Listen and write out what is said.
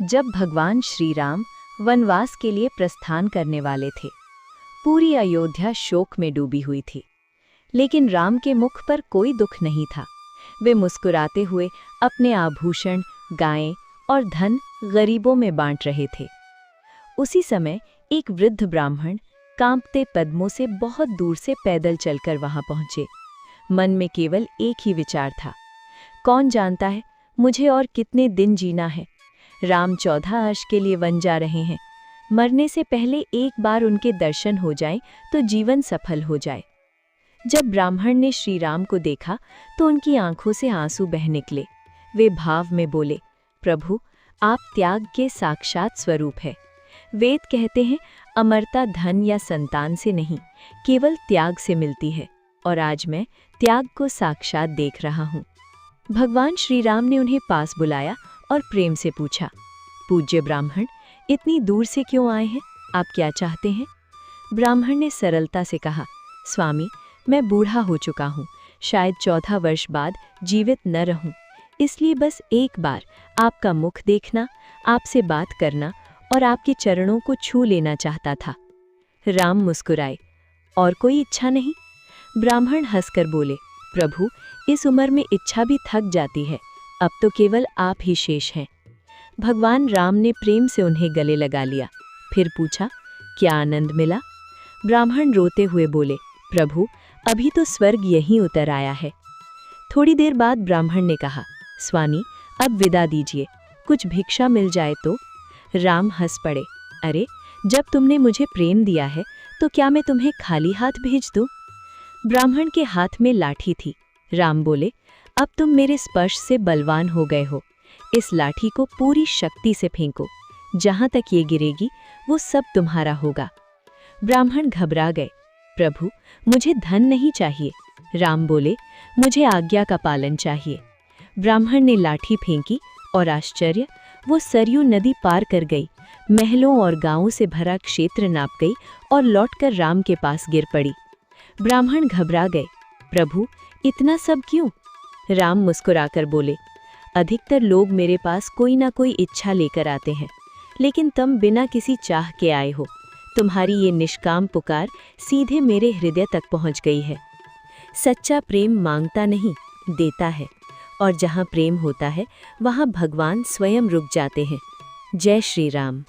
जब भगवान श्री राम वनवास के लिए प्रस्थान करने वाले थे। पूरी अयोध्या शोक में डूबी हुई थी, लेकिन राम के मुख पर कोई दुख नहीं था। वे मुस्कुराते हुए अपने आभूषण, गायें और धन गरीबों में बांट रहे थे। उसी समय एक वृद्ध ब्राह्मण कांपते कदमों से बहुत दूर से पैदल चलकर वहां पहुंचे। मन में केवल एक ही विचार था, कौन जानता है मुझे और कितने दिन जीना है। राम 14 वर्ष के लिए वन जा रहे हैं। मरने से पहले एक बार उनके दर्शन हो जाए तो जीवन सफल हो जाए। जब ब्राह्मण ने श्री राम को देखा तो उनकी आंखों से आंसू बह निकले। वे भाव में बोले, प्रभु, आप त्याग के साक्षात स्वरूप है। वेद कहते हैं, अमरता धन या संतान से नहीं, केवल त्याग से मिलती है, और आज मैं त्याग को साक्षात देख रहा हूँ। भगवान श्री राम ने उन्हें पास बुलाया और प्रेम से पूछा, पूज्य ब्राह्मण, इतनी दूर से क्यों आए हैं? आप क्या चाहते हैं? ब्राह्मण ने सरलता से कहा, स्वामी, मैं बूढ़ा हो चुका हूँ, शायद 14 वर्ष बाद जीवित न रहूं, इसलिए बस एक बार आपका मुख देखना, आपसे बात करना और आपके चरणों को छू लेना चाहता था। राम मुस्कुराए, और कोई इच्छा नहीं? ब्राह्मण हंसकर बोले, प्रभु, इस उम्र में इच्छा भी थक जाती है, अब तो केवल आप ही शेष हैं। भगवान राम ने प्रेम से उन्हें गले लगा लिया, फिर पूछा, क्या आनंद मिला? ब्राह्मण रोते हुए बोले, प्रभु, अभी तो स्वर्ग यहीं उतर आया है। थोड़ी देर बाद ब्राह्मण ने कहा, स्वामी, अब विदा दीजिए, कुछ भिक्षा मिल जाए तो। राम हंस पड़े, अरे, जब तुमने मुझे प्रेम दिया है तो क्या मैं तुम्हें खाली हाथ भेज दूं? ब्राह्मण के हाथ में लाठी थी। राम बोले, अब तुम मेरे स्पर्श से बलवान हो गए हो, इस लाठी को पूरी शक्ति से फेंको, जहां तक ये गिरेगी वो सब तुम्हारा होगा। ब्राह्मण घबरा गए, प्रभु, मुझे धन नहीं चाहिए। राम बोले, मुझे आज्ञा का पालन चाहिए। ब्राह्मण ने लाठी फेंकी और आश्चर्य, वो सरयू नदी पार कर गई, महलों और गांवों से भरा क्षेत्र नाप गई और लौटकर राम के पास गिर पड़ी। ब्राह्मण घबरा गए, प्रभु, इतना सब क्यों? राम मुस्कुराकर बोले, अधिकतर लोग मेरे पास कोई ना कोई इच्छा लेकर आते हैं, लेकिन तुम बिना किसी चाह के आए हो। तुम्हारी ये निष्काम पुकार सीधे मेरे हृदय तक पहुंच गई है। सच्चा प्रेम मांगता नहीं, देता है, और जहां प्रेम होता है वहां भगवान स्वयं रुक जाते हैं। जय श्री राम।